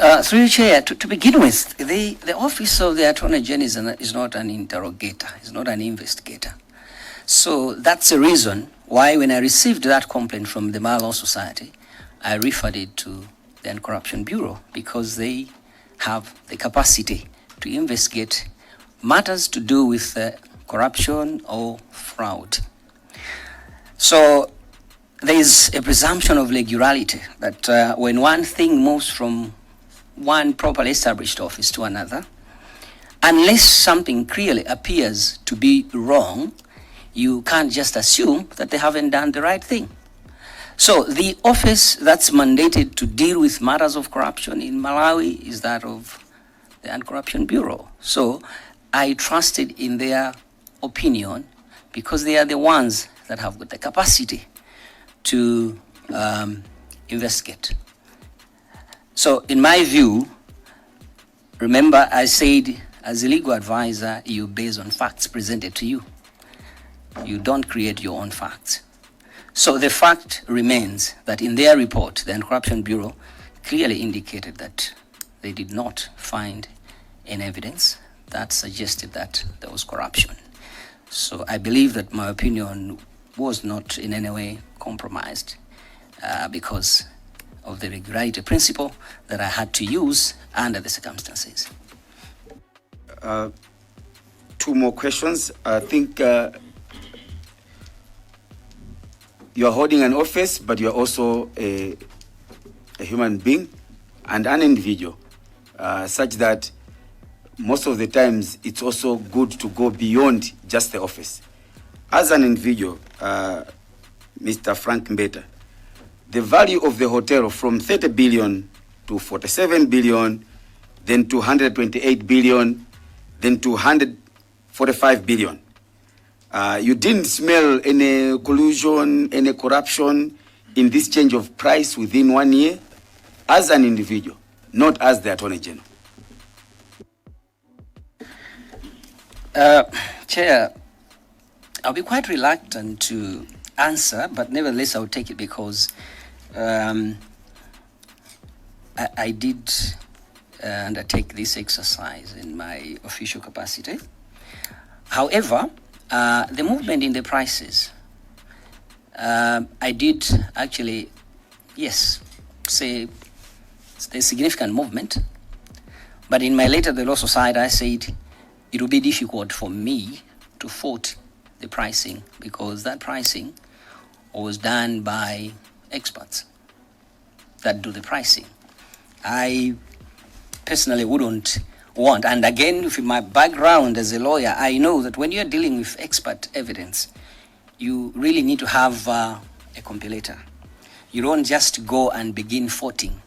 Through you, Chair, to begin with, the Office of the Attorney General is not an interrogator, is not an investigator. So that's the reason why when I received that complaint from the Law Society, I referred it to the Anti-Corruption Bureau because they have the capacity to investigate matters to do with corruption or fraud. So there is a presumption of legality that when one thing moves from one properly established office to another, unless something clearly appears to be wrong, you can't just assume that they haven't done the right thing. So the office that's mandated to deal with matters of corruption in Malawi is that of the Anti-Corruption Bureau. So I trusted in their opinion because they are the ones that have got the capacity to investigate. So in my view, remember I said as a legal advisor, you base on facts presented to you. You don't create your own facts. So the fact remains that in their report, the Anti-Corruption Bureau clearly indicated that they did not find any evidence that suggested that there was corruption. So I believe that my opinion was not in any way compromised because of the regularity principle that I had to use under the circumstances. Two more questions. I think you are holding an office, but you are also a human being and an individual, such that most of the times it's also good to go beyond just the office. As an individual, Mr. Frank Mbeta, the value of the hotel from 30 billion to 47 billion, then to 128 billion, then to 145 billion. You didn't smell any collusion, any corruption in this change of price within 1 year as an individual, not as the Attorney General. Chair, I'll be quite reluctant to answer, but nevertheless I'll take it because I did undertake this exercise in my official capacity. However, the movement in the prices, I did actually, yes, say there's significant movement, but in my letter to the Law Society, I said it will be difficult for me to fault the pricing because that pricing was done by experts that do the pricing. I personally wouldn't want, and again, with my background as a lawyer, I know that when you're dealing with expert evidence, you really need to have a compilator. You don't just go and begin faulting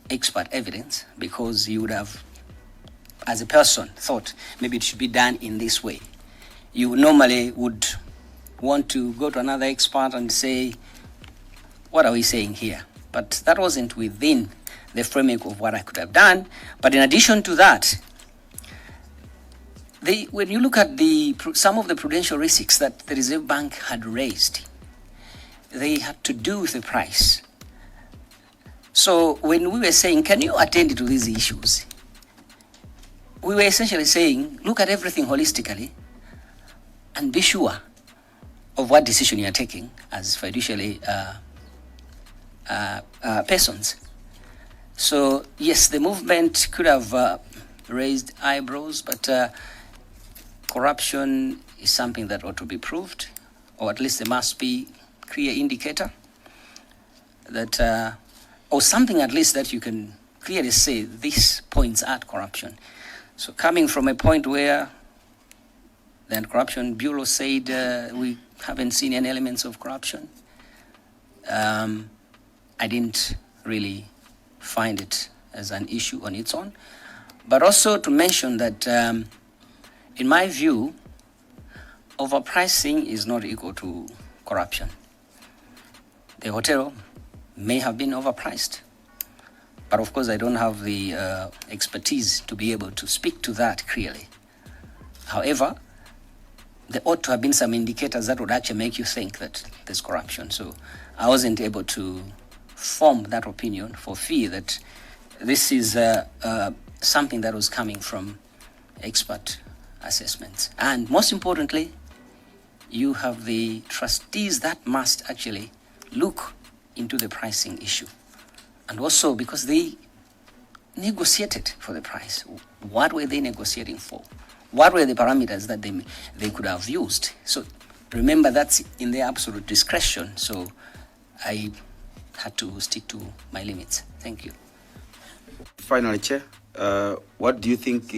expert evidence because you would have, as a person, thought maybe it should be done in this way. You normally would want to go to another expert and say, what are we saying here? But that wasn't within the framework of what I could have done. But in addition to that, when you look at some of the prudential risks that the Reserve Bank had raised, they had to do with the price. So when we were saying, can you attend to these issues? We were essentially saying, look at everything holistically and be sure of what decision you are taking as fiduciary persons. So yes, the movement could have raised eyebrows, but corruption is something that ought to be proved, or at least there must be clear indicator that, or something at least that you can clearly say this points at corruption. So coming from a point where the Anti-Corruption Bureau said we haven't seen any elements of corruption, I didn't really find it as an issue on its own. But also to mention that, in my view, overpricing is not equal to corruption. The hotel may have been overpriced, but of course I don't have the expertise to be able to speak to that clearly. However, there ought to have been some indicators that would actually make you think that there's corruption. So I wasn't able to form that opinion for fear that this is something that was coming from expert assessments. And most importantly, you have the trustees that must actually look into the pricing issue. And also because they negotiated for the price. What were they negotiating for? What were the parameters that they could have used? So remember, that's in their absolute discretion. So I had to stick to my limits. Thank you. Finally, Chair, what do you think?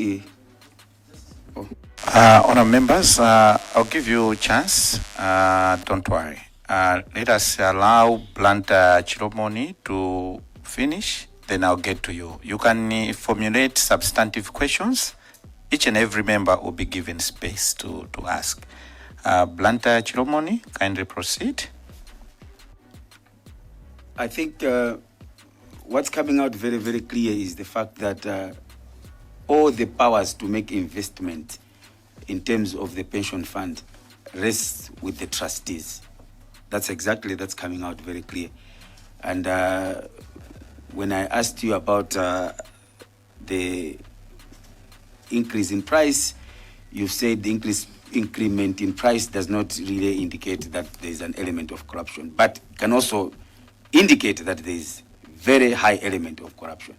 Honourable members, I'll give you a chance. Don't worry. Let us allow Blantyre Chiromoni to finish, then I'll get to you. You can formulate substantive questions. Each and every member will be given space to ask. Blantyre Chiromoni, kindly proceed. I think what's coming out very, very clear is the fact that all the powers to make investment in terms of the pension fund rests with the trustees. That's coming out very clear. And when I asked you about the increase in price, you said the increment in price does not really indicate that there is an element of corruption, but can also indicate that there is very high element of corruption.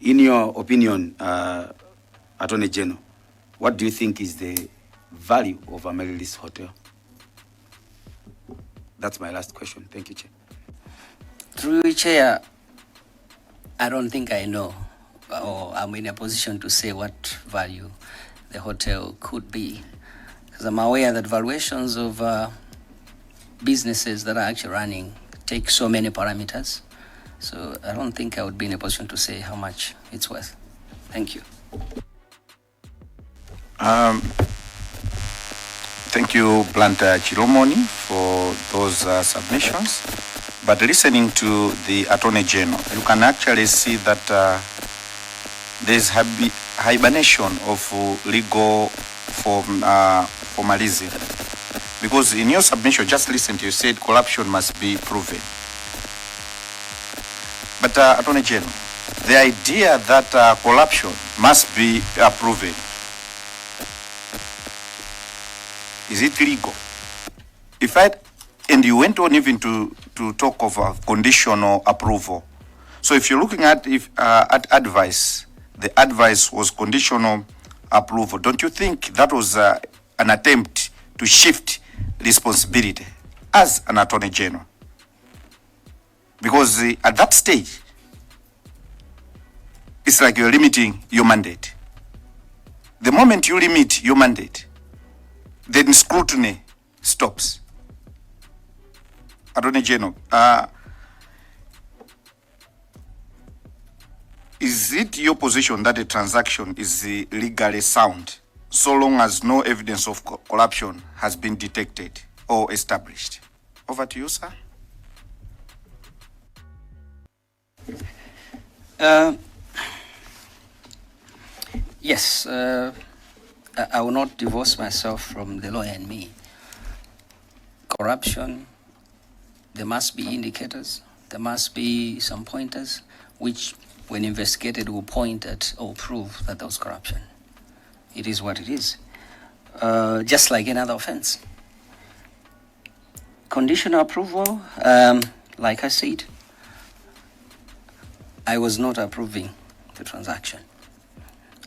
In your opinion, Attorney General, what do you think is the value of Amaryllis Hotel? That's my last question. Thank you, Chair. Through you, Chair, I don't think I know, or I'm in a position to say what value the hotel could be. Because I'm aware that valuations of businesses that are actually running take so many parameters. So I don't think I would be in a position to say how much it's worth. Thank you. Thank you, Blantyre Chiromoni, for those submissions. But listening to the Attorney General, you can actually see that there's hibernation of legal formalism. Because in your submission, just listen to you said corruption must be proven. But Attorney General, the idea that corruption must be proven, is it legal? And you went on even to talk of a conditional approval. So if you're looking at advice, the advice was conditional approval. Don't you think that was an attempt to shift responsibility as an Attorney General? Because at that stage, it's like you're limiting your mandate. The moment you limit your mandate, then scrutiny stops. Attorney General, is it your position that a transaction is legally sound so long as no evidence of corruption has been detected or established? Over to you, sir. Yes, I will not divorce myself from the lawyer and me. Corruption, there must be indicators, there must be some pointers, which when investigated will point at or prove that there was corruption. It is what it is. Just like another offense. Conditional approval, like I said, I was not approving the transaction.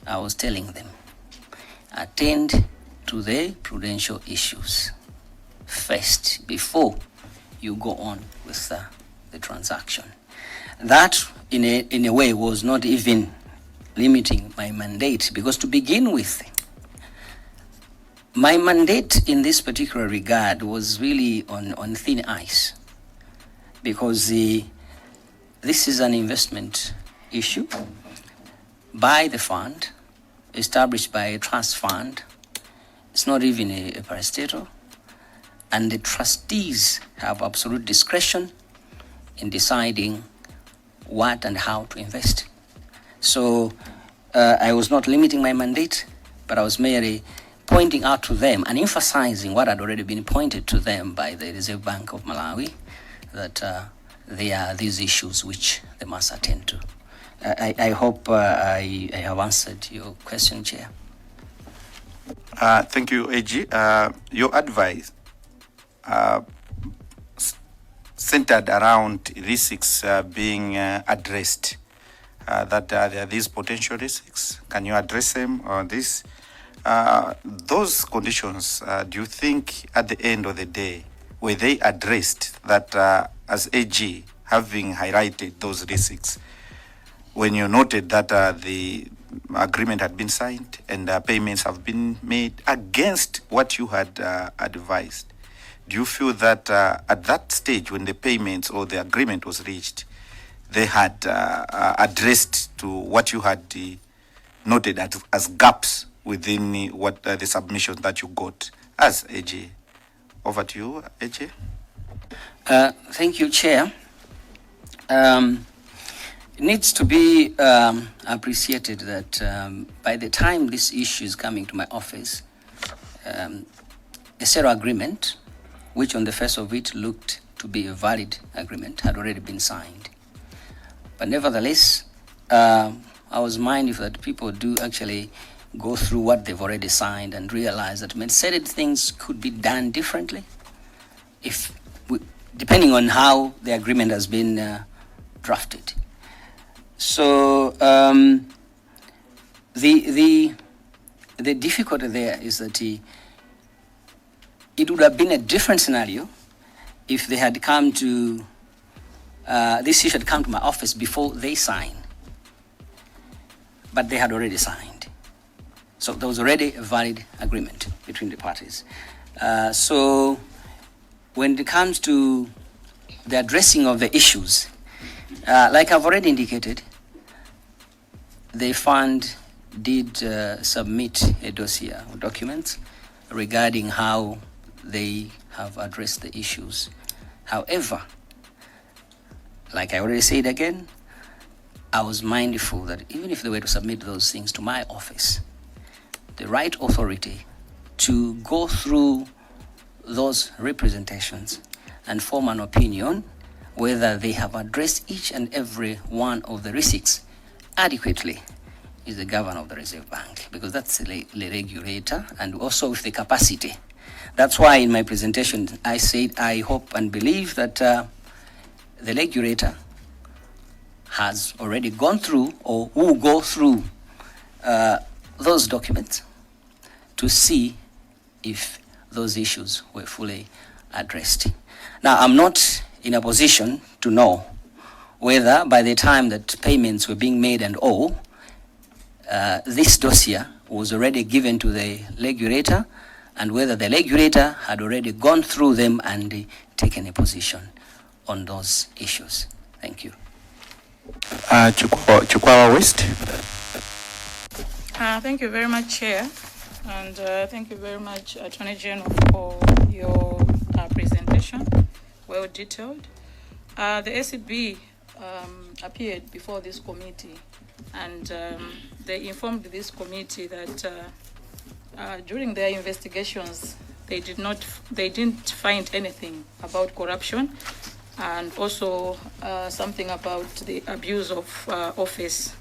I was telling them, attend to the prudential issues first before you go on with the transaction. That, in a way, was not even limiting my mandate, because to begin with, my mandate in this particular regard was really on thin ice, because this is an investment issue by the fund, established by a trust fund. It's not even a parastatal, and the trustees have absolute discretion in deciding what and how to invest. So I was not limiting my mandate, but I was merely pointing out to them and emphasizing what had already been pointed to them by the Reserve Bank of Malawi, that there are these issues which they must attend to. I hope I have answered your question, Chair. Thank you, AG. Your advice centered around risks being addressed. That there are these potential risks. Can you address them on this? Those conditions, do you think at the end of the day, were they addressed that as AG, having highlighted those risks, when you noted that the agreement had been signed and payments have been made against what you had advised, do you feel that at that stage when the payments or the agreement was reached, they had addressed to what you had noted as gaps within what the submission that you got as AG? Over to you, AG. Thank you, Chair. It needs to be appreciated that by the time this issue is coming to my office, a Zero agreement, which on the face of it looked to be a valid agreement, had already been signed. But nevertheless, I was mindful that people do actually go through what they've already signed and realize that certain things could be done differently depending on how the agreement has been drafted. So the difficulty there is that it would have been a different scenario if they had come to this issue had come to my office before they signed, but they had already signed. So there was already a valid agreement between the parties. So when it comes to the addressing of the issues, like I've already indicated, the fund did submit a dossier of documents regarding how they have addressed the issues. However, like I already said again, I was mindful that even if they were to submit those things to my office, the right authority to go through those representations and form an opinion whether they have addressed each and every one of the risks adequately is the governor of the Reserve Bank, because that's the regulator and also with the capacity. That's why in my presentation I said I hope and believe that the regulator has already gone through or will go through those documents to see if those issues were fully addressed. Now, I'm not in a position to know whether by the time that payments were being made and all, this dossier was already given to the regulator, and whether the regulator had already gone through them and taken a position on those issues. Thank you. Chukwawa West. Thank you very much, Chair, and thank you very much, Attorney General, for your presentation, well detailed. The ACB appeared before this committee, and they informed this committee that during their investigations, they didn't find anything about corruption, and also something about the abuse of office.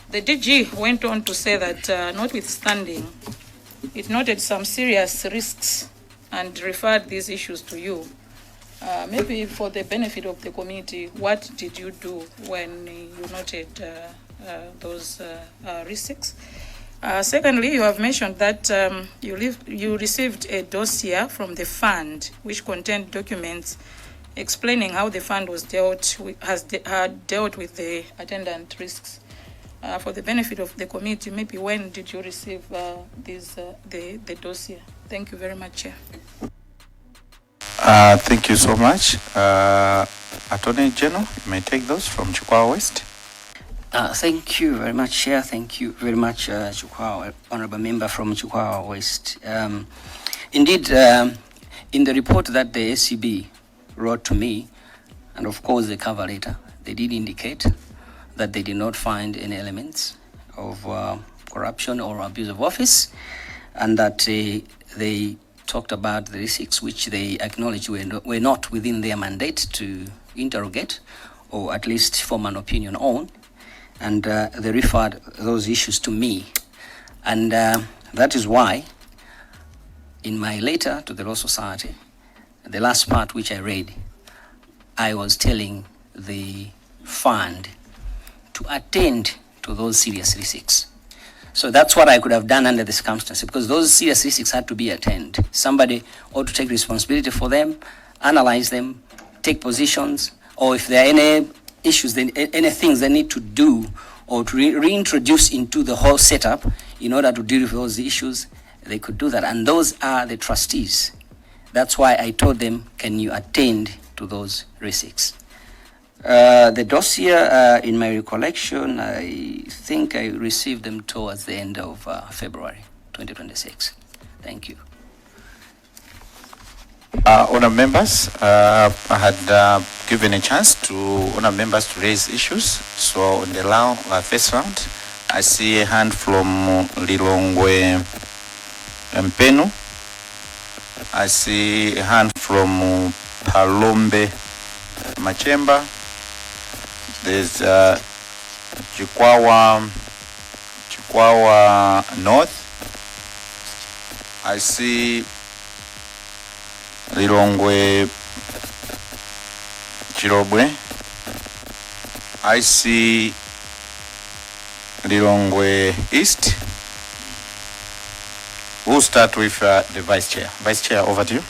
The DG went on to say that notwithstanding, it noted some serious risks and referred these issues to you. Maybe for the benefit of the committee, what did you do when you noted those risks? Secondly, you have mentioned that you received a dossier from the fund which contained documents explaining how the fund was dealt with the attendant risks. For the benefit of the committee, maybe when did you receive the dossier? Thank you very much, Chair. Thank you so much. Attorney General, you may take those from Chukwawa West. Thank you very much, Chair. Thank you very much, Chukwawa, Honorable Member from Chukwawa West. Indeed, in the report that the ACB wrote to me, and of course the cover letter, they did indicate that they did not find any elements of corruption or abuse of office, and that they talked about the risks which they acknowledged were not within their mandate to interrogate or at least form an opinion on. and they referred those issues to me. And that is why, in my letter to the Law Society, the last part which I read, I was telling the fund to attend to those serious risks. So that's what I could have done under the circumstances, because those serious risks had to be attended. Somebody ought to take responsibility for them, analyze them, take positions, or if there are any issues, any things they need to do or to reintroduce into the whole setup in order to deal with those issues, they could do that. And those are the trustees. That's why I told them, can you attend to those risks? The dossier, in my recollection, I think I received them towards the end of February 2026. Thank you. Honour members, I had given a chance to honour members to raise issues. So on the first round, I see a hand from Lomwe Mpenu. I see a hand from Palombe Machemba. There's Chikwawa North. I see Lilongwe Chirobwe. I see Lilongwe East. We'll start with the Vice Chair. Vice Chair, over to you.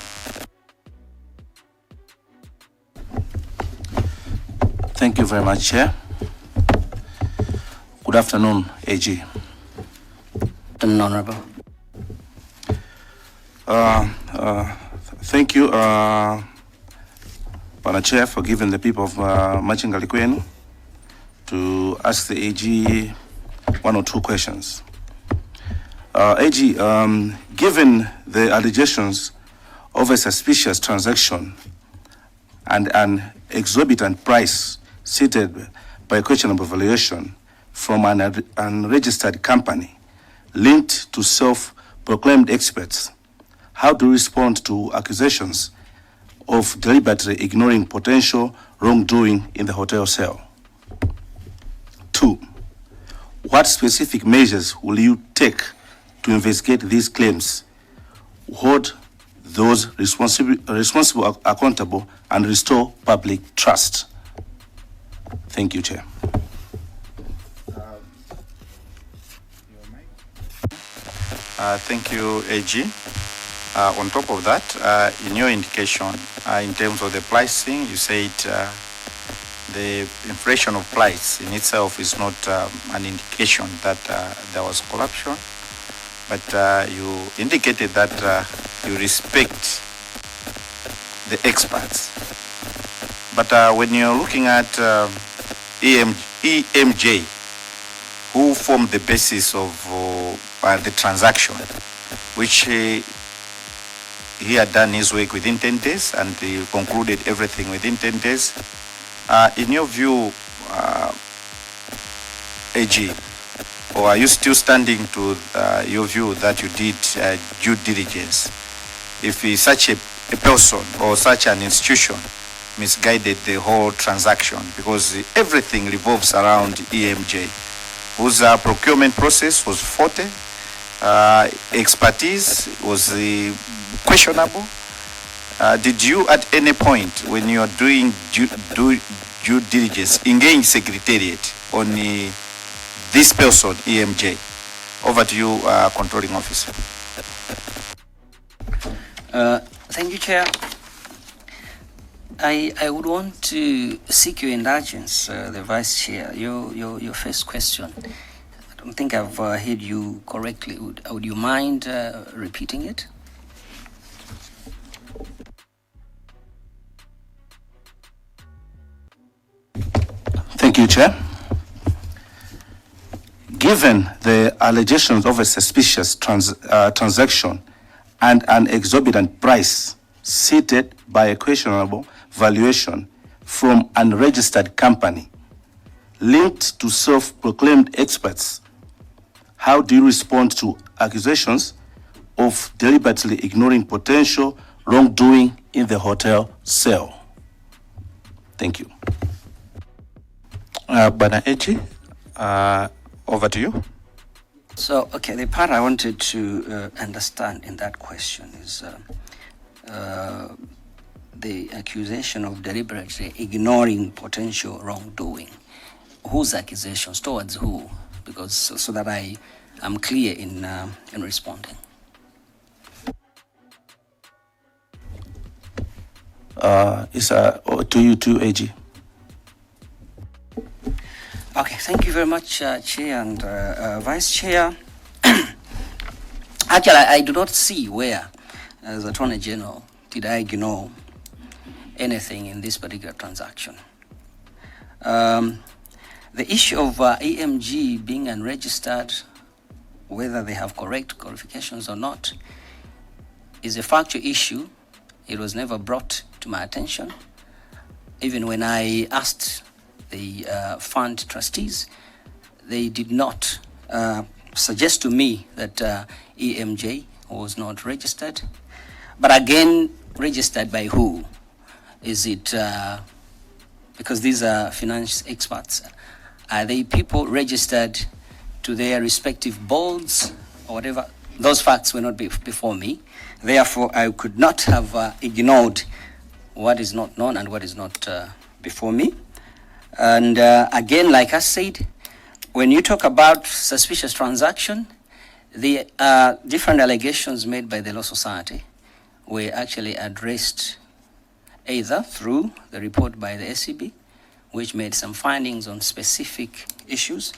Thank you very much, Chair. Good afternoon, AG. Honorable. Thank you, Pana Chair, for giving the people of Machingali to ask the AG one or two questions. AG, given the allegations of a suspicious transaction and an exorbitant price stated by questionable valuation from an unregistered company linked to self-proclaimed experts, how to respond to accusations of deliberately ignoring potential wrongdoing in the hotel sale? 2, what specific measures will you take to investigate these claims, hold those responsible accountable, and restore public trust? Thank you, Chair. Thank you, AG. On top of that, in your indication, in terms of the pricing, you said the inflation of price in itself is not an indication that there was corruption, but you indicated that you respect the experts. But when you're looking at EMJ, who formed the basis of the transaction, which he had done his work within 10 days and he concluded everything within 10 days. In your view, AG, or are you still standing to your view that you did due diligence? If such a person or such an institution misguided the whole transaction, because everything revolves around EMJ, whose procurement process was faulty, expertise was questionable. Did you at any point when you are doing due diligence engage Secretariat on this person, EMJ? Over to you, Controlling Officer. Thank you, Chair. I would want to seek your indulgence, the Vice Chair. Your first question, I don't think I've heard you correctly. Would you mind repeating it? Thank you, Chair. Given the allegations of a suspicious transaction and an exorbitant price stated by a questionable valuation from an unregistered company linked to self-proclaimed experts, how do you respond to accusations of deliberately ignoring potential wrongdoing in the hotel sale? Thank you. Bana Echi, Over to you. So, okay, the part I wanted to understand in that question is the accusation of deliberately ignoring potential wrongdoing. Whose accusations, towards who? Because so that I am clear in responding. It's to you too, AG. Okay, thank you very much, Chair and Vice Chair. Actually, I do not see where, as Attorney General, did I ignore anything in this particular transaction. The issue of EMG being unregistered, whether they have correct qualifications or not, is a factual issue. It was never brought to my attention. Even when I asked the fund trustees, they did not suggest to me that EMJ was not registered. But again, registered by who? Is it, because these are finance experts, are they people registered to their respective boards or whatever? Those facts were not before me. Therefore, I could not have ignored what is not known and what is not before me. And again, like I said, when you talk about suspicious transaction, the different allegations made by the Law Society were actually addressed either through the report by the SCB, which made some findings on specific issues,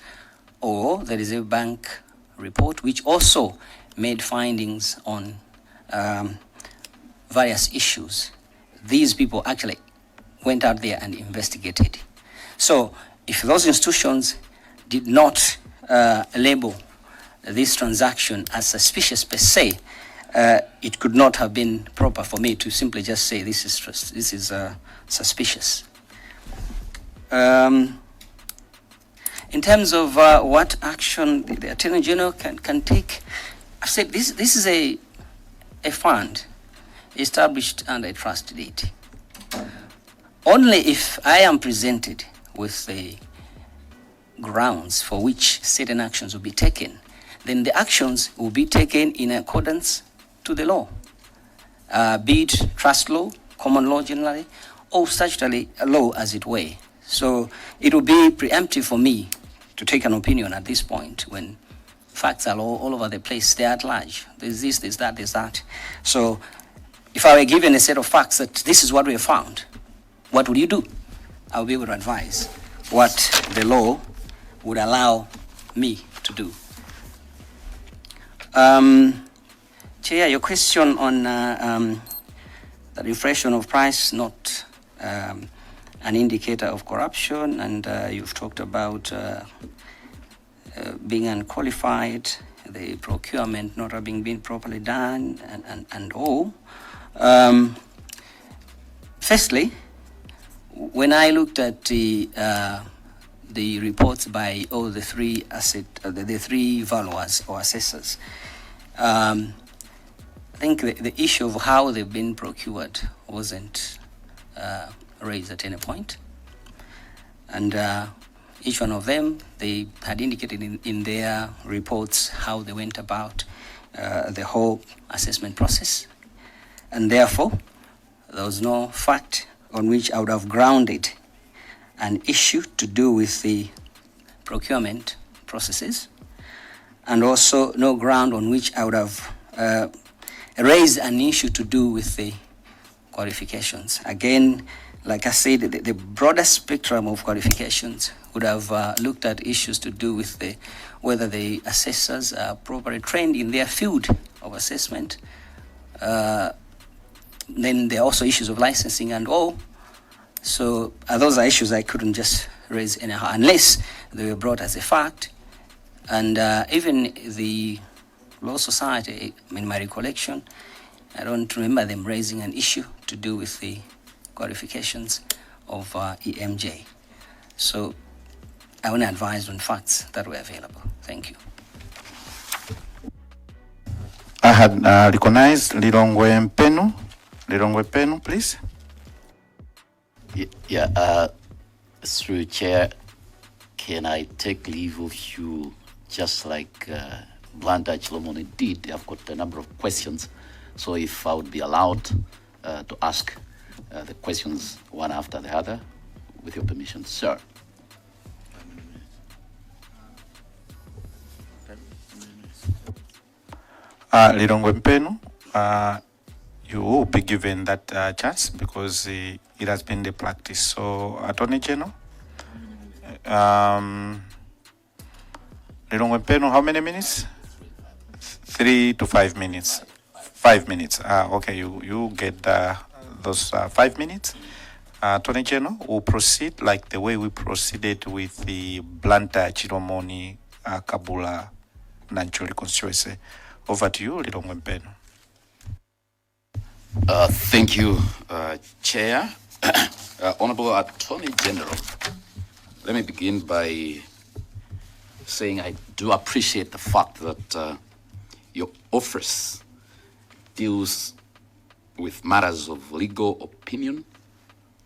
or the Reserve Bank report, which also made findings on various issues. These people actually went out there and investigated. So if those institutions did not label this transaction as suspicious per se, it could not have been proper for me to simply just say this is suspicious. In terms of what action the Attorney General can take, I've said this is a fund established under a trust deed. Only if I am presented with the grounds for which certain actions will be taken, then the actions will be taken in accordance to the law, be it trust law, common law generally, or statutory law as it were. So it will be preemptive for me to take an opinion at this point when facts are all over the place, they're at large. There's this, there's that, there's that. So if I were given a set of facts that this is what we have found, what would you do? I'll be able to advise what the law would allow me to do. Chair, your question on the reflection of price, not an indicator of corruption, and you've talked about being unqualified, the procurement not having been properly done, and all. Firstly, when I looked at the reports by all the three the three valuers or assessors, I think the issue of how they've been procured wasn't raised at any point. And each one of them, they had indicated in their reports how they went about the whole assessment process. And therefore, there was no fact on which I would have grounded an issue to do with the procurement processes, and also no ground on which I would have raised an issue to do with the qualifications. Again, like I said, the broader spectrum of qualifications would have looked at issues to do with whether the assessors are properly trained in their field of assessment. Then there are also issues of licensing and all. So those are issues I couldn't just raise anyhow, unless they were brought as a fact. And even the Law Society, in my recollection, I don't remember them raising an issue to do with the qualifications of EMJ. So I only advised on facts that were available. Thank you. I had recognized Lomwe Mpenu. Lomwe Mpenu, please. Yeah, through Chair, can I take leave of you just like Blanda Chilomoni did? I've got a number of questions. So if I would be allowed to ask the questions one after the other, with your permission, sir. Lilongwe Mpenu, you will be given that chance because it has been the practice. So, Attorney General, Lilongwe Mpenu, how many minutes? 3 to 5 minutes. 5 minutes. Okay, you get those 5 minutes. Attorney General will proceed like the way we proceeded with the Blanta Chiromoni Kabula Nancholi constituency. Over to you, Lilongwe Mpenu. Thank you, Chair. Honorable Attorney General, let me begin by saying I do appreciate the fact that your office deals with matters of legal opinion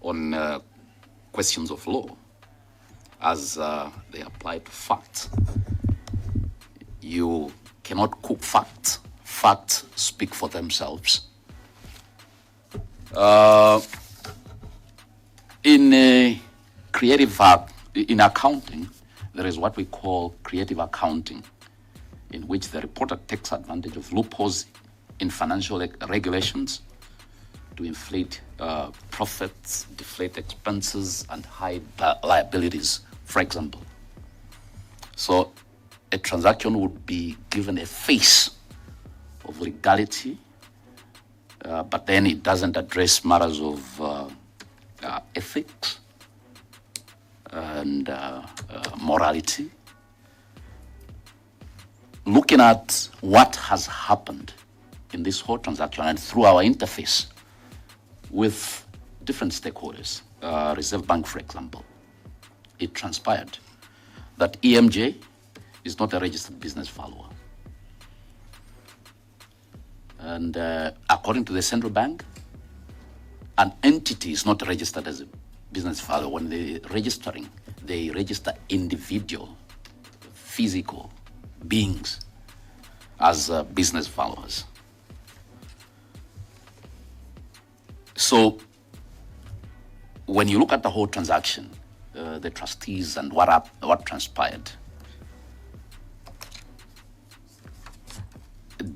on questions of law as they apply to facts. You cannot cook facts. Facts speak for themselves. In accounting, there is what we call creative accounting, in which the reporter takes advantage of loopholes in financial regulations to inflate profits, deflate expenses, and hide liabilities, for example. So a transaction would be given a face of legality, but then it doesn't address matters of ethics and morality. Looking at what has happened in this whole transaction and through our interface with different stakeholders, Reserve Bank, for example, it transpired that EMJ is not a registered business follower. And according to the central bank, an entity is not registered as a business follower. When they're registering, they register individual, physical beings as business followers. So when you look at the whole transaction, the trustees and what transpired,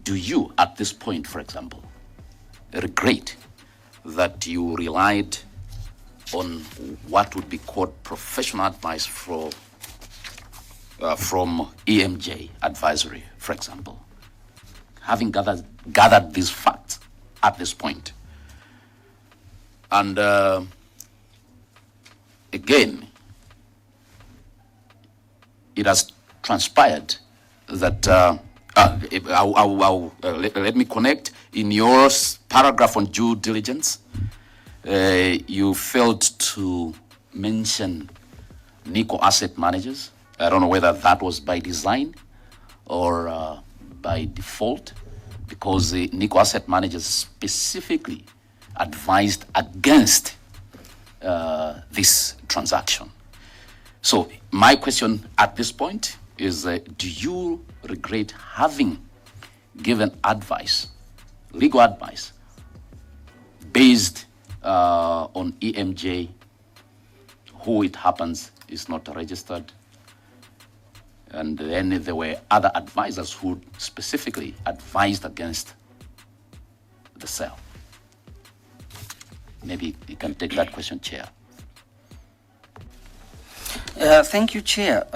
do you, at this point, for example, regret that you relied on what would be called professional advice from EMJ advisory, for example, having gathered these facts at this point? And again, it has transpired that let me connect. In your paragraph on due diligence, you failed to mention Nico asset managers. I don't know whether that was by design or by default, because the Nico asset managers specifically advised against this transaction. So my question at this point is, do you regret having given advice, legal advice, based on EMJ, who it happens is not registered? And then there were other advisors who specifically advised against the sale. Maybe you can take that question, Chair. Thank you, Chair.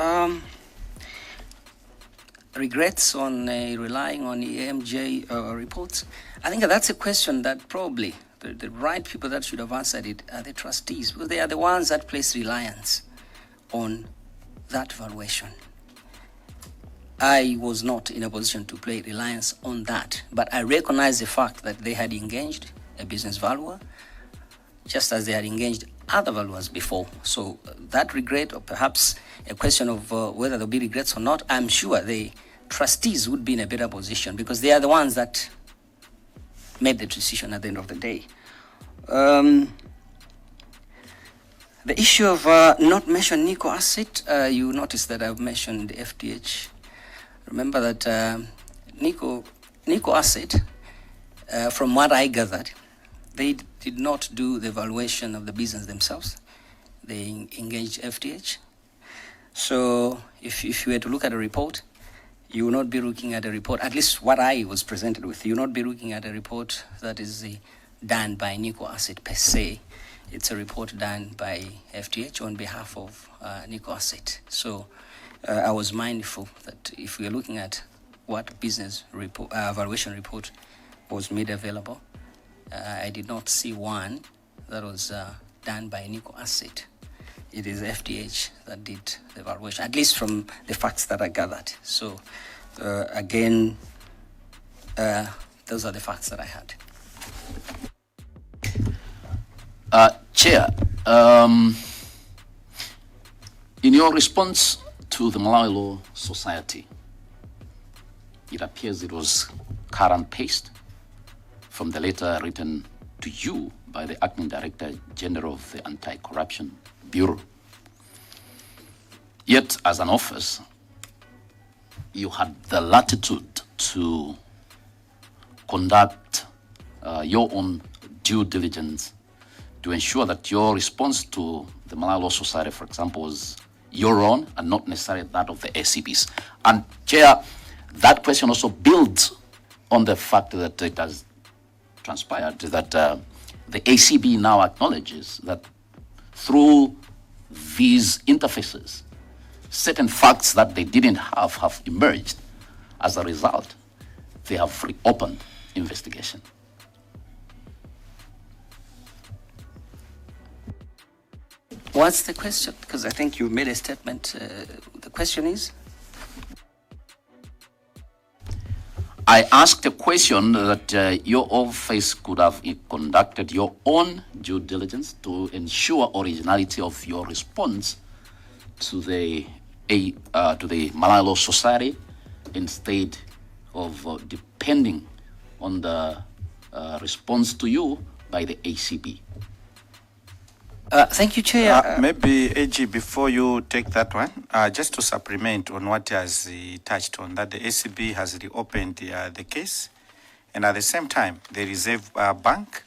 Regrets on relying on EMJ reports. I think that's a question that probably the right people that should have answered it are the trustees, because they are the ones that place reliance on that valuation. I was not in a position to play reliance on that, but I recognize the fact that they had engaged a business valuer, just as they had engaged other valuers before. So that regret, or perhaps a question of whether there'll be regrets or not, I'm sure the trustees would be in a better position, because they are the ones that made the decision at the end of the day. The issue of not mentioning Nico asset, you notice that I've mentioned the FTH. Remember that Nico asset, from what I gathered, they did not do the valuation of the business themselves. They engaged FTH. So if you were to look at a report, you will not be looking at a report, at least what I was presented with, you will not be looking at a report that is done by Nico Asset per se. It's a report done by FTH on behalf of Nico Asset. So I was mindful that if we are looking at what business report, valuation report was made available, I did not see one that was done by Nico Asset. It is FTH that did the valuation, at least from the facts that I gathered. So again, those are the facts that I had. Chair, in your response to the Malawi Law Society, it appears it was cut and paste from the letter written to you by the Acting Director General of the Anti-Corruption Bureau. Yet, as an office, you had the latitude to conduct your own due diligence to ensure that your response to the Malawi Law Society, for example, was your own and not necessarily that of the ACBs. And Chair, that question also builds on the fact that it has transpired that the ACB now acknowledges that through these interfaces, certain facts that they didn't have emerged. As a result, they have reopened investigation. What's the question? Because I think you made a statement. The question is? I asked a question that your office could have conducted your own due diligence to ensure originality of your response to the Malawi Law Society instead of depending on the response to you by the ACB. Thank you, Chair. Maybe, AG, before you take that one, just to supplement on what has touched on, that the ACB has reopened the case, and at the same time, the Reserve Bank,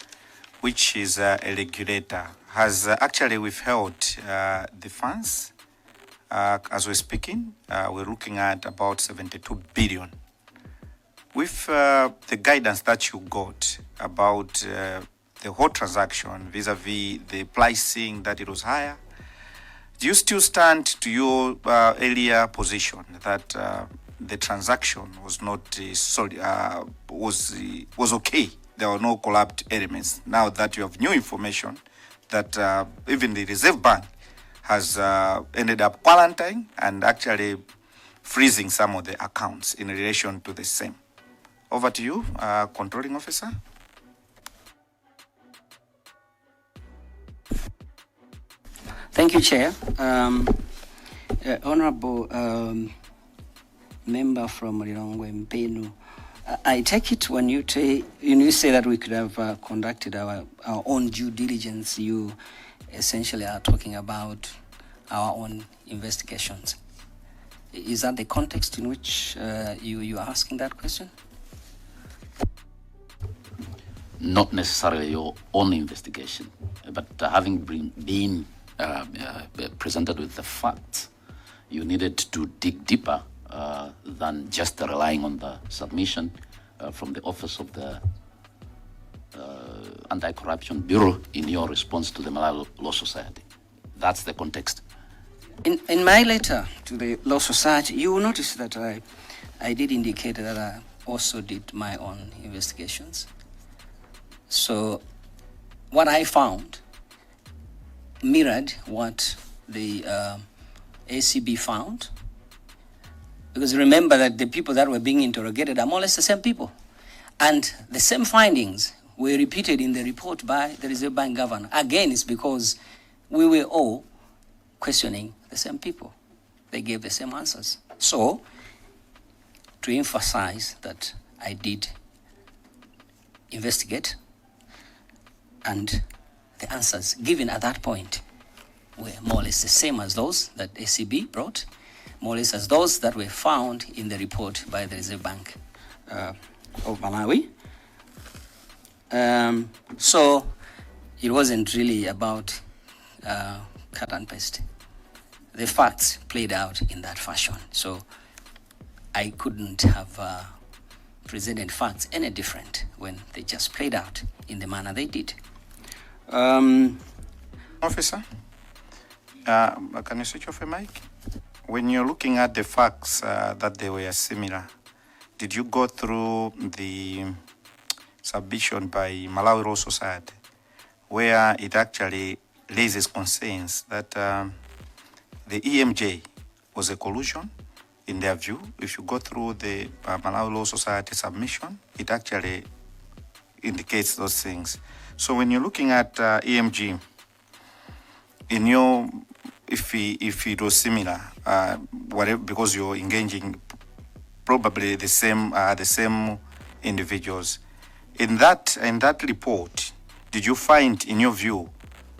which is a regulator, has actually withheld the funds. As we're speaking, we're looking at about 72 billion. With the guidance that you got about the whole transaction vis-a-vis the pricing that it was higher, do you still stand to your earlier position that the transaction was not was okay? There were no collapsed elements. Now that you have new information that even the Reserve Bank has ended up quarantining and actually freezing some of the accounts in relation to the same. Over to you, controlling officer. Thank you, Chair. Honorable member from Lomwe, Mpenu, I take it when you say that we could have conducted our own due diligence, you essentially are talking about our own investigations. Is that the context in which you are asking that question? Not necessarily your own investigation, but having been presented with the facts, you needed to dig deeper than just relying on the submission from the Office of the Anti-Corruption Bureau in your response to the Malawi Law Society. That's the context. In my letter to the Law Society, you will notice that I did indicate that I also did my own investigations. So what I found mirrored what the ACB found. Because remember that the people that were being interrogated are more or less the same people. And the same findings were repeated in the report by the Reserve Bank governor. Again, it's because we were all questioning the same people. They gave the same answers. So, to emphasize that I did investigate, and the answers given at that point were more or less the same as those that ACB brought, more or less as those that were found in the report by the Reserve Bank of Malawi. So it wasn't really about cut and paste. The facts played out in that fashion. So I couldn't have presented facts any different when they just played out in the manner they did. Officer, can you switch off your mic? When you're looking at the facts that they were similar, did you go through the submission by Malawi Law Society where it actually raises concerns that the EMJ was a collusion in their view? If you go through the Malawi Law Society submission, it actually indicates those things. So when you're looking at EMG, in your, if it was similar, whatever, because you're engaging probably the same individuals, in that report, did you find, in your view,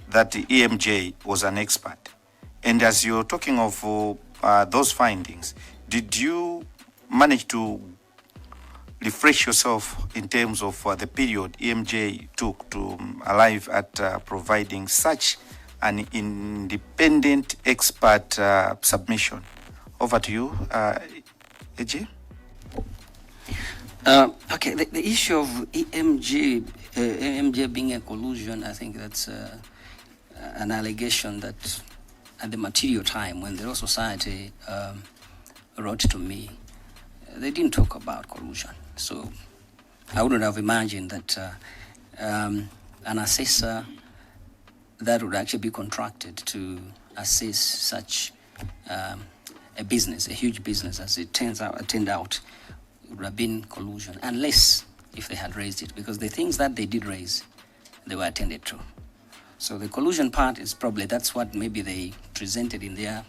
that the EMJ was an expert? And as you're talking of those findings, did you manage to refresh yourself in terms of the period EMJ took to arrive at providing such an independent expert submission? Over to you, AG. Okay, the issue of EMJ being a collusion, I think that's an allegation that at the material time when the Law Society wrote to me, they didn't talk about collusion. So I wouldn't have imagined that an assessor that would actually be contracted to assess such a business, a huge business, as it turned out, it would have been collusion, unless if they had raised it, because the things that they did raise, they were attended to. So the collusion part is probably, that's what maybe they presented in their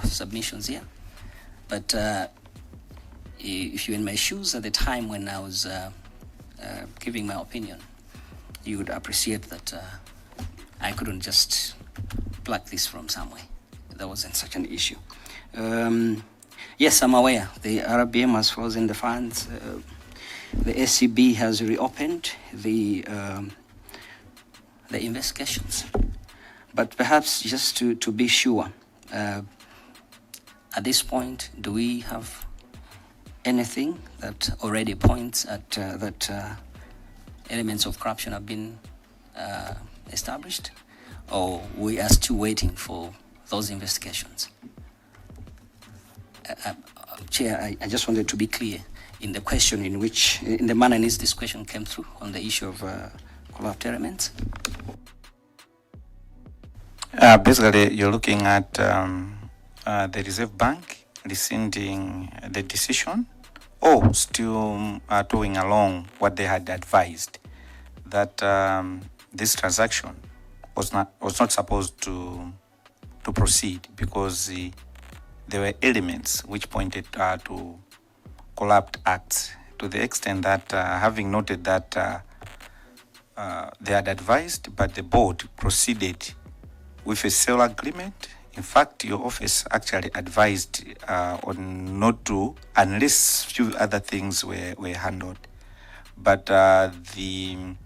submissions here. But if you're in my shoes at the time when I was giving my opinion, you would appreciate that I couldn't just pluck this from somewhere. There wasn't such an issue. Yes, I'm aware the RBM has frozen the funds. The SCB has reopened the investigations. But perhaps just to be sure, at this point, do we have anything that already points at that elements of corruption have been established? Or we are still waiting for those investigations? Chair, I just wanted to be clear in the question in the manner in which this question came through on the issue of corrupt elements. Basically, you're looking at the Reserve Bank rescinding the decision, or still towing along what they had advised, that this transaction was not supposed to proceed because there were elements which pointed to corrupt acts, to the extent that having noted that they had advised, but the board proceeded with a sale agreement. In fact, your office actually advised on not to, unless few other things were handled. But the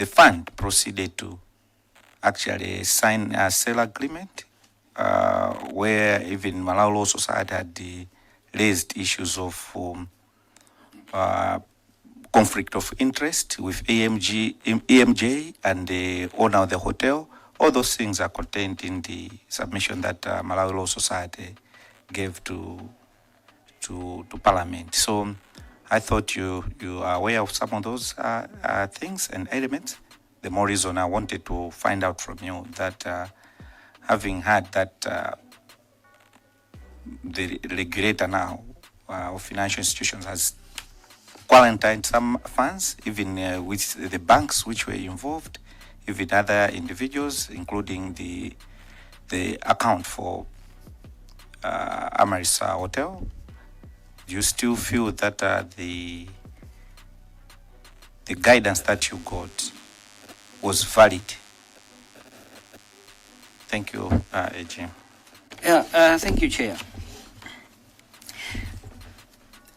fund proceeded to actually sign a sale agreement where even Malawi Law Society had raised issues of conflict of interest with EMJ and the owner of the hotel. All those things are contained in the submission that Malawi Law Society gave to Parliament. So I thought you are aware of some of those things and elements. The more reason I wanted to find out from you that having had that the regulator now of financial institutions has quarantined some funds, even with the banks which were involved, even other individuals, including the account for Amai's hotel. Do you still feel that the guidance that you got was valid? Thank you, AG. Yeah, thank you, Chair.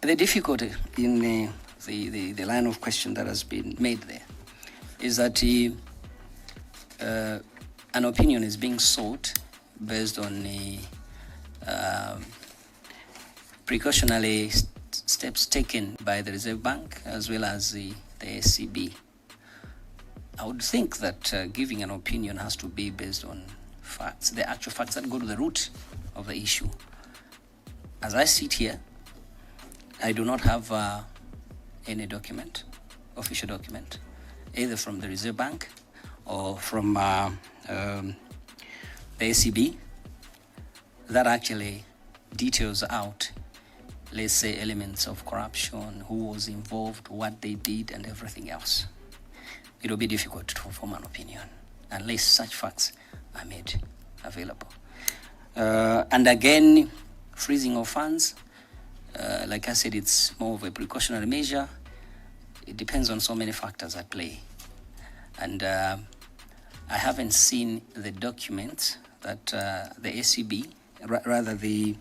The difficulty in the line of question that has been made there is that an opinion is being sought based on the precautionary steps taken by the Reserve Bank as well as the SCB. I would think that giving an opinion has to be based on facts, the actual facts that go to the root of the issue. As I sit here, I do not have any document, official document, either from the Reserve Bank or from the SCB that actually details out, let's say, elements of corruption, who was involved, what they did, and everything else. It will be difficult to form an opinion unless such facts are made available. And again, freezing of funds, like I said, it's more of a precautionary measure. It depends on so many factors at play. And I haven't seen the documents that the SCB, rather the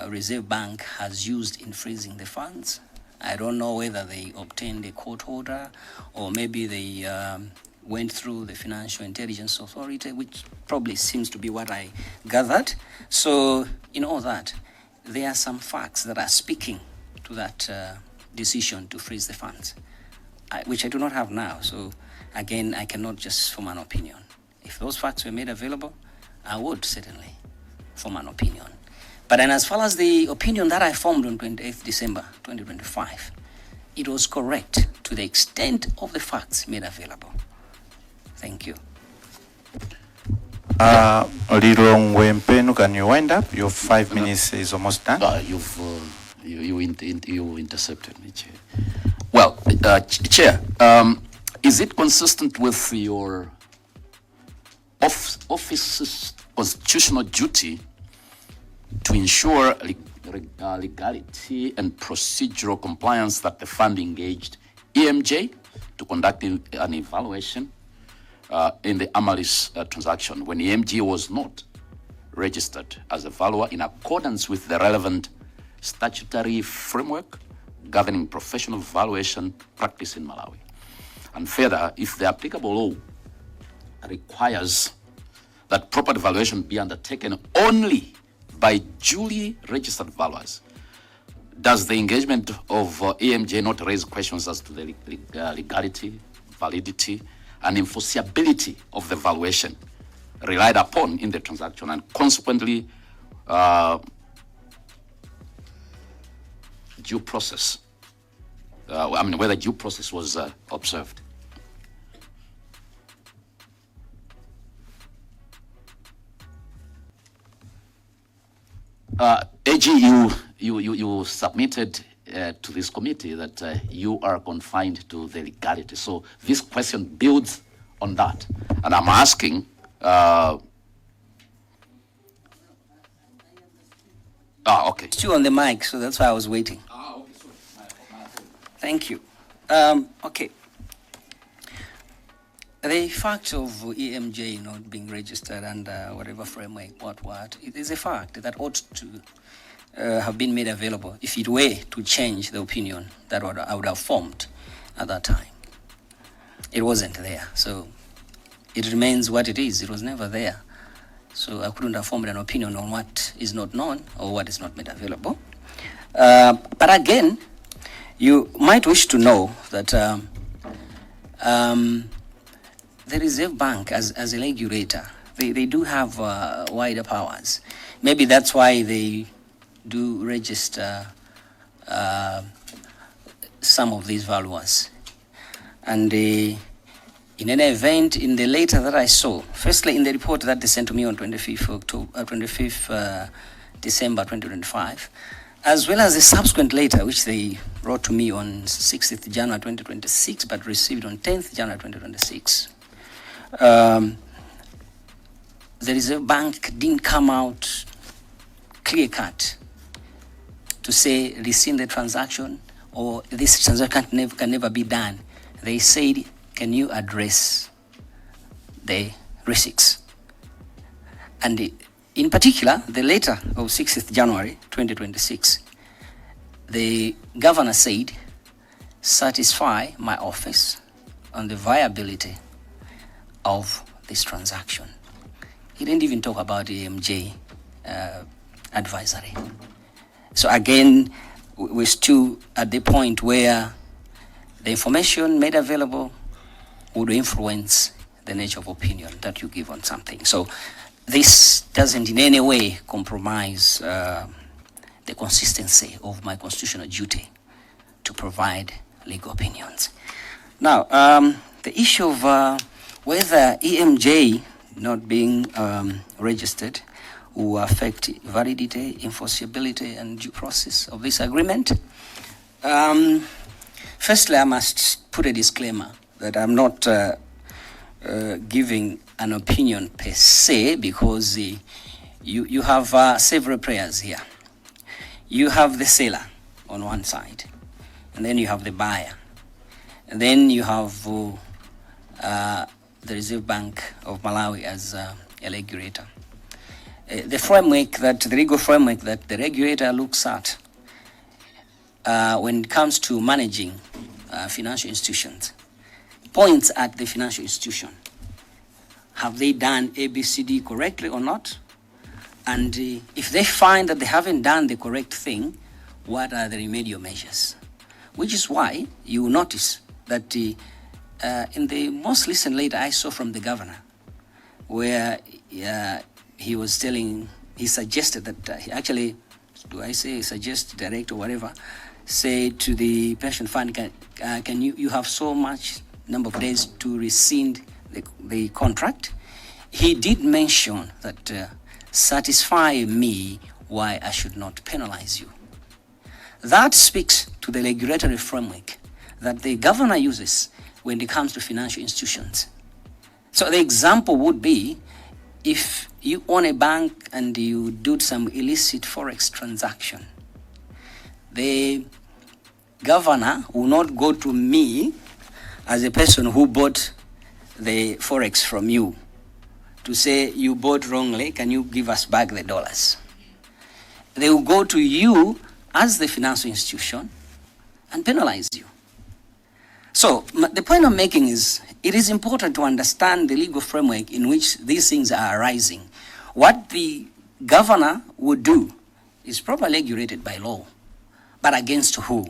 Reserve Bank has used in freezing the funds. I don't know whether they obtained a court order or maybe they went through the Financial Intelligence Authority, which probably seems to be what I gathered. So in all that, there are some facts that are speaking to that decision to freeze the funds, which I do not have now. So again, I cannot just form an opinion. If those facts were made available, I would certainly form an opinion. But then as far as the opinion that I formed on 28th December 2025, it was correct to the extent of the facts made available. Thank you. Lomwe, can you wind up? Your 5 minutes is almost done. You intercepted me, Chair. Well, Chair, is it consistent with your office's constitutional duty to ensure legality and procedural compliance that the fund engaged EMJ to conduct an evaluation in the Amalis transaction when EMG was not registered as a valuer in accordance with the relevant statutory framework governing professional valuation practice in Malawi? And further, if the applicable law requires that proper valuation be undertaken only by duly registered valuers, does the engagement of EMJ not raise questions as to the legality, validity, and enforceability of the valuation relied upon in the transaction, and consequently due process? Whether due process was observed. AG, you submitted to this committee that you are confined to the legality. So this question builds on that. And I'm asking, okay. Still on the mic, so that's why I was waiting. Okay, sorry. Thank you. Okay. The fact of EMJ not being registered under whatever framework, it is a fact that ought to have been made available if it were to change the opinion that I would have formed at that time. It wasn't there, so it remains what it is. It was never there. So I couldn't have formed an opinion on what is not known or what is not made available. But again, you might wish to know that the Reserve Bank, as a regulator, they do have wider powers. Maybe that's why they do register some of these valuers. And in any event, in the letter that I saw, firstly in the report that they sent to me on 25th December 2025, as well as the subsequent letter which they wrote to me on 6th January 2026, but received on 10th January 2026, the Reserve Bank didn't come out clear-cut to say rescind the transaction or this transaction can never be done. They said, can you address the risks? And in particular, the letter of 6th January 2026, the governor said, satisfy my office on the viability of this transaction. He didn't even talk about AMJ advisory. So again, we're still at the point where the information made available would influence the nature of opinion that you give on something. So this doesn't in any way compromise the consistency of my constitutional duty to provide legal opinions. Now, the issue of whether EMJ not being registered will affect validity, enforceability, and due process of this agreement. Firstly, I must put a disclaimer that I'm not giving an opinion per se, because you have several players here. You have the seller on one side, and then you have the buyer, and then you have the Reserve Bank of Malawi as a regulator. The legal framework that the regulator looks at when it comes to managing financial institutions points at the financial institution. Have they done ABCD correctly or not? And if they find that they haven't done the correct thing, what are the remedial measures? Which is why you will notice that in the most recent letter I saw from the governor, where he was telling, he suggested that he actually, suggest, direct or whatever, say to the pension fund, can you have so much number of days to rescind the contract? He did mention that satisfy me why I should not penalize you. That speaks to the regulatory framework that the governor uses when it comes to financial institutions. So the example would be, if you own a bank and you do some illicit forex transaction, the governor will not go to me as a person who bought the forex from you to say you bought wrongly, can you give us back the dollars? They will go to you as the financial institution and penalize you. So the point I'm making is, it is important to understand the legal framework in which these things are arising. What the governor would do is properly regulated by law, but against who?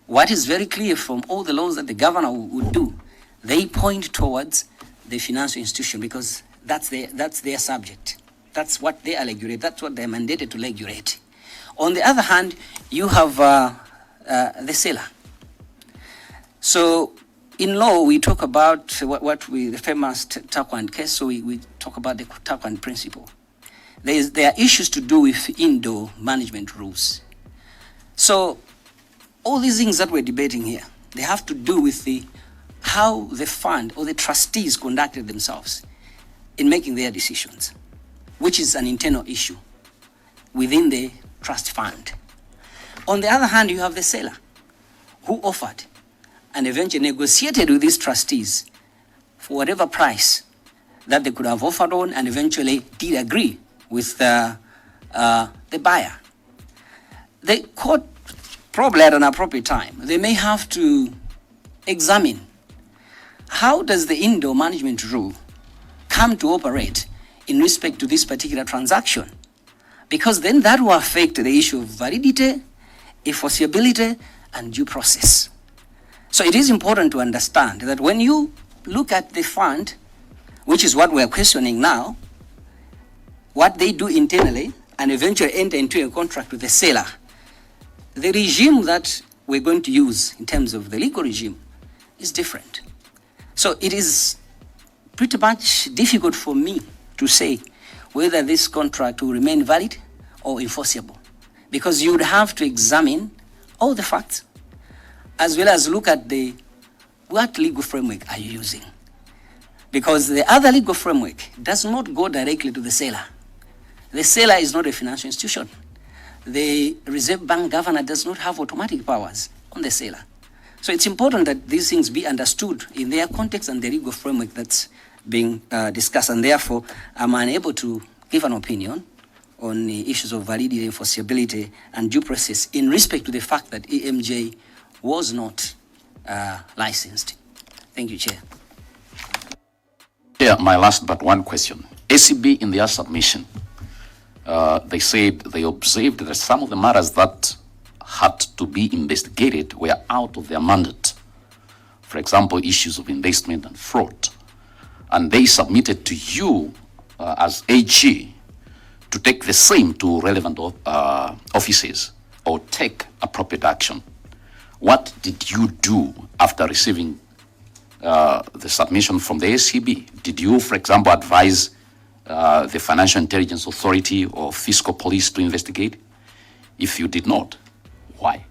What is very clear from all the laws that the governor would do, they point towards the financial institution, because that's their subject. That's what they are regulated. That's what they're mandated to regulate. On the other hand, you have the seller. So in law, we talk about the famous Takwan case, so we talk about the Takwan principle. There are issues to do with indoor management rules. So all these things that we're debating here, they have to do with how the fund or the trustees conducted themselves in making their decisions, which is an internal issue within the trust fund. On the other hand, you have the seller who offered and eventually negotiated with these trustees for whatever price that they could have offered on, and eventually did agree with the buyer. The court, probably at an appropriate time, they may have to examine how does the indoor management rule come to operate in respect to this particular transaction, because then that will affect the issue of validity, enforceability, and due process. So it is important to understand that when you look at the fund, which is what we're questioning now, what they do internally and eventually enter into a contract with the seller, the regime that we're going to use in terms of the legal regime is different. So it is pretty much difficult for me to say whether this contract will remain valid or enforceable, because you would have to examine all the facts, as well as look at what legal framework are you using. Because the other legal framework does not go directly to the seller. The seller is not a financial institution. The Reserve Bank governor does not have automatic powers on the seller. So it's important that these things be understood in their context and the legal framework that's being discussed, and therefore I'm unable to give an opinion on the issues of validity, enforceability, and due process in respect to the fact that EMJ was not licensed. Thank you, Chair. Yeah, my last but one question. ACB in their submission, they said they observed that some of the matters that had to be investigated were out of their mandate. For example, issues of investment and fraud. And they submitted to you as AG to take the same to relevant offices or take appropriate action. What did you do after receiving the submission from the ACB? Did you, for example, advise the Financial Intelligence Authority or Fiscal Police to investigate? If you did not, why?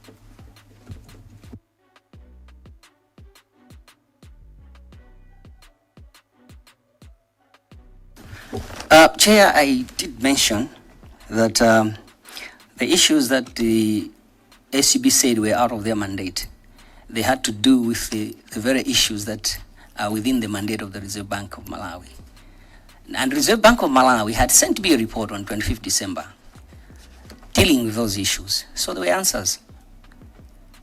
Chair, I did mention that the issues that the ACB said were out of their mandate, they had to do with the very issues that are within the mandate of the Reserve Bank of Malawi. And the Reserve Bank of Malawi had sent me a report on 25th December dealing with those issues. So there were answers.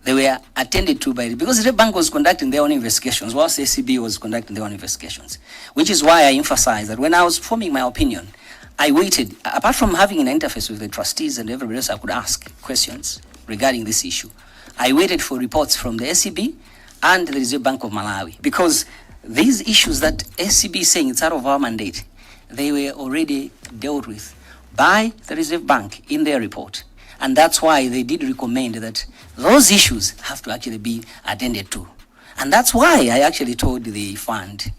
They were attended to by, because the Reserve Bank was conducting their own investigations, whilst the ACB was conducting their own investigations, which is why I emphasized that when I was forming my opinion, I waited, apart from having an interface with the trustees and everybody else, I could ask questions regarding this issue. I waited for reports from the ACB and the Reserve Bank of Malawi, because these issues that ACB is saying it's out of our mandate, they were already dealt with by the Reserve Bank in their report. And that's why they did recommend that those issues have to actually be attended to. And that's why I actually told the fund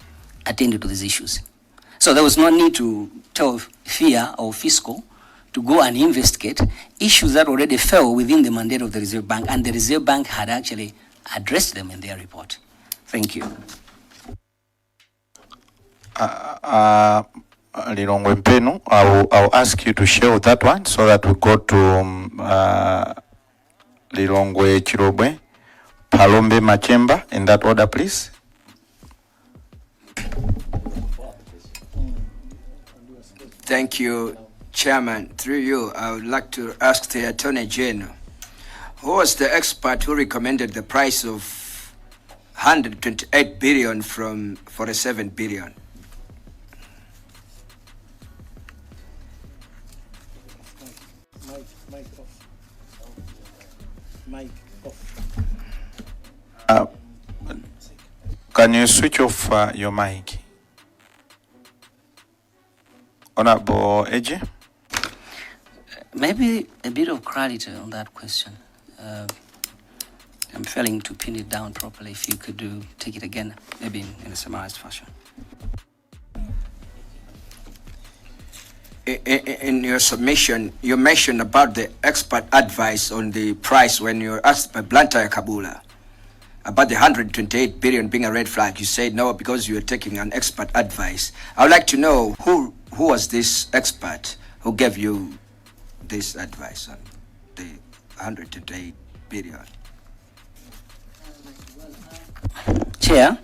attended to these issues. So there was no need to tell FIA or Fiscal to go and investigate issues that already fell within the mandate of the Reserve Bank, and the Reserve Bank had actually addressed them in their report. Thank you. Lomwe Mpenu, I'll ask you to share that one so that we go to Lilongwe Chirobwe, Palombe Machemba, in that order, please. Thank you, Chairman. Through you, I would like to ask the Attorney General, who was the expert who recommended the price of 128 billion from 47 billion? Can you switch off your mic? Honorable AG? Maybe a bit of clarity on that question. I'm failing to pin it down properly. If you could take it again, maybe in a summarized fashion. In your submission, you mentioned about the expert advice on the price when you were asked by Blantyre Kabula about the 128 billion being a red flag. You said no because you were taking an expert advice. I would like to know who was this expert who gave you this advice on the 128 billion? Chair,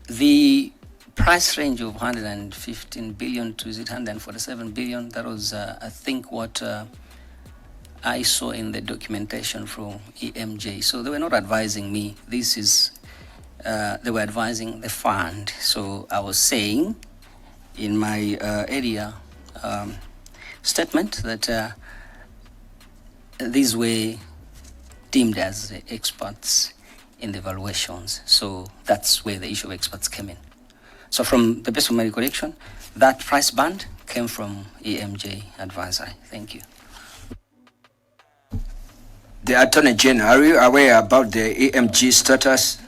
the price range of 115 billion to 147 billion, that was, I think, what I saw in the documentation from EMJ. So they were not advising me. This is, they were advising the fund. So I was saying in my earlier statement that these were deemed as experts in the valuations. So that's where the issue of experts came in. So from the best of my recollection, that price band came from EMJ advisory. Thank you. The Attorney General, are you aware about the EMG status?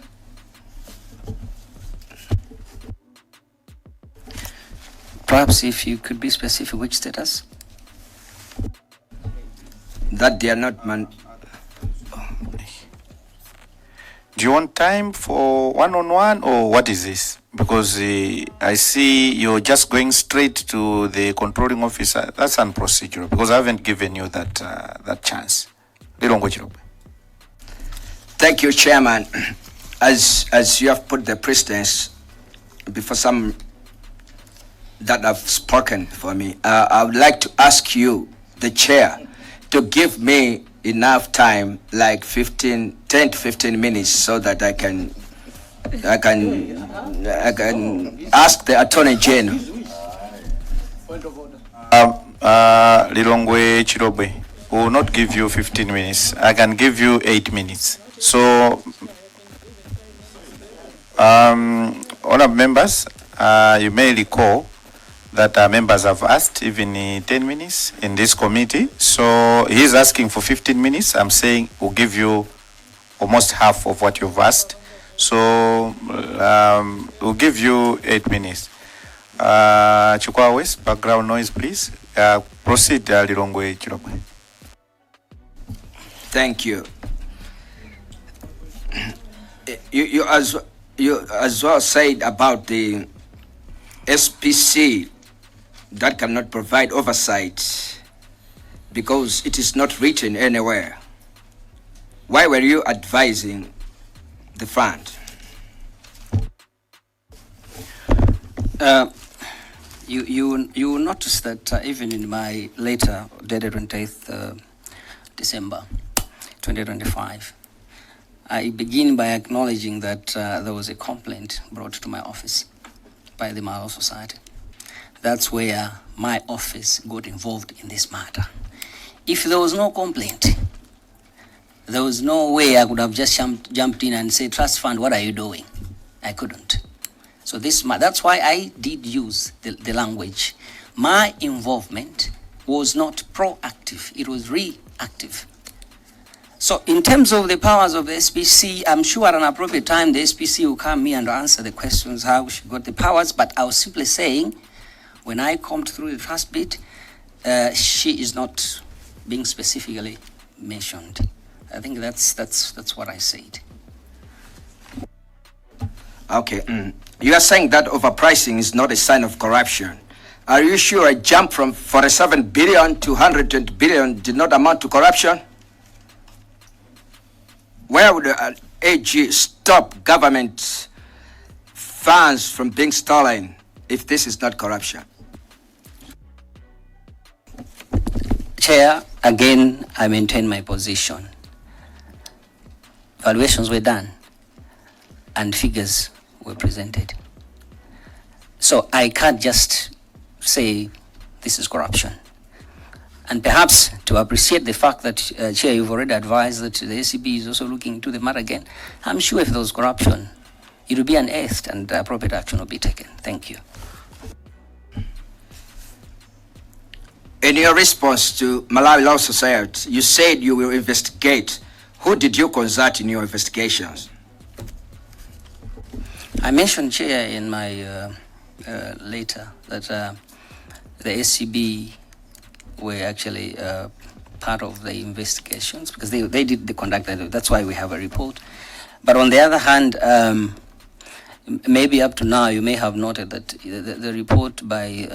Perhaps if you could be specific, which status? That they are not Do you want time for one-on-one or what is this? Because I see you're just going straight to the controlling officer. That's unprocedural because I haven't given you that chance. Thank you, Chairman. As you have put the precedence before some that have spoken for me, I would like to ask you, the chair, to give me enough time, like 10 to 15 minutes, so that I can ask the Attorney General. Lilongwe Chirobwe, we will not give you 15 minutes. I can give you 8 minutes. So, honourable members, you may recall that members have asked even 10 minutes in this committee. So he's asking for 15 minutes. I'm saying we'll give you almost half of what you've asked. So we'll give you 8 minutes. Chukwa West, background noise, please. Proceed, Lilongwe Chirobwe. Thank you. You as well said about the SPC that cannot provide oversight because it is not written anywhere. Why were you advising the fund? You will notice that even in my letter dated 28th December 2025, I begin by acknowledging that there was a complaint brought to my office by the Malo Society. That's where my office got involved in this matter. If there was no complaint, there was no way I could have just jumped in and said, Trust Fund, what are you doing? I couldn't. So that's why I did use the language. My involvement was not proactive, it was reactive. So in terms of the powers of the SPC, I'm sure at an appropriate time the SPC will come here and answer the questions how she got the powers, but I was simply saying, when I combed through the trust bit, she is not being specifically mentioned. I think that's what I said. Okay, you are saying that overpricing is not a sign of corruption. Are you sure a jump from 47 billion to 120 billion did not amount to corruption? Where would the AG stop government funds from being stolen if this is not corruption? Chair, again, I maintain my position. Valuations were done and figures were presented. So I can't just say this is corruption. And perhaps to appreciate the fact that, Chair, you've already advised that the ACB is also looking into the matter again, I'm sure if there was corruption, it will be unearthed and appropriate action will be taken. Thank you. In your response to Malawi Law Society, you said you will investigate. Who did you consult in your investigations? I mentioned, Chair, in my letter that the ACB were actually part of the investigations because they did the conduct. That's why we have a report. But on the other hand, maybe up to now you may have noted that the report by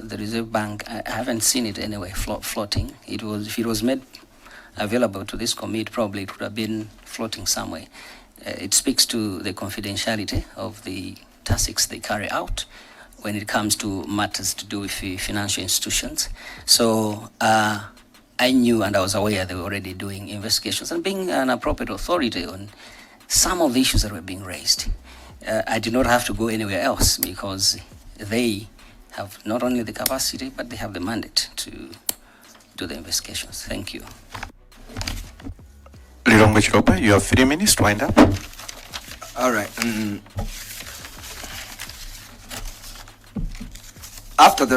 the Reserve Bank, I haven't seen it anyway floating. If it was made available to this committee, probably it would have been floating somewhere. It speaks to the confidentiality of the tasks they carry out when it comes to matters to do with financial institutions. So I knew and I was aware they were already doing investigations and being an appropriate authority on some of the issues that were being raised. I did not have to go anywhere else because they have not only the capacity, but they have the mandate to do the investigations. Thank you. Lilongwe Chirobwe, you have 3 minutes to wind up. All right. After the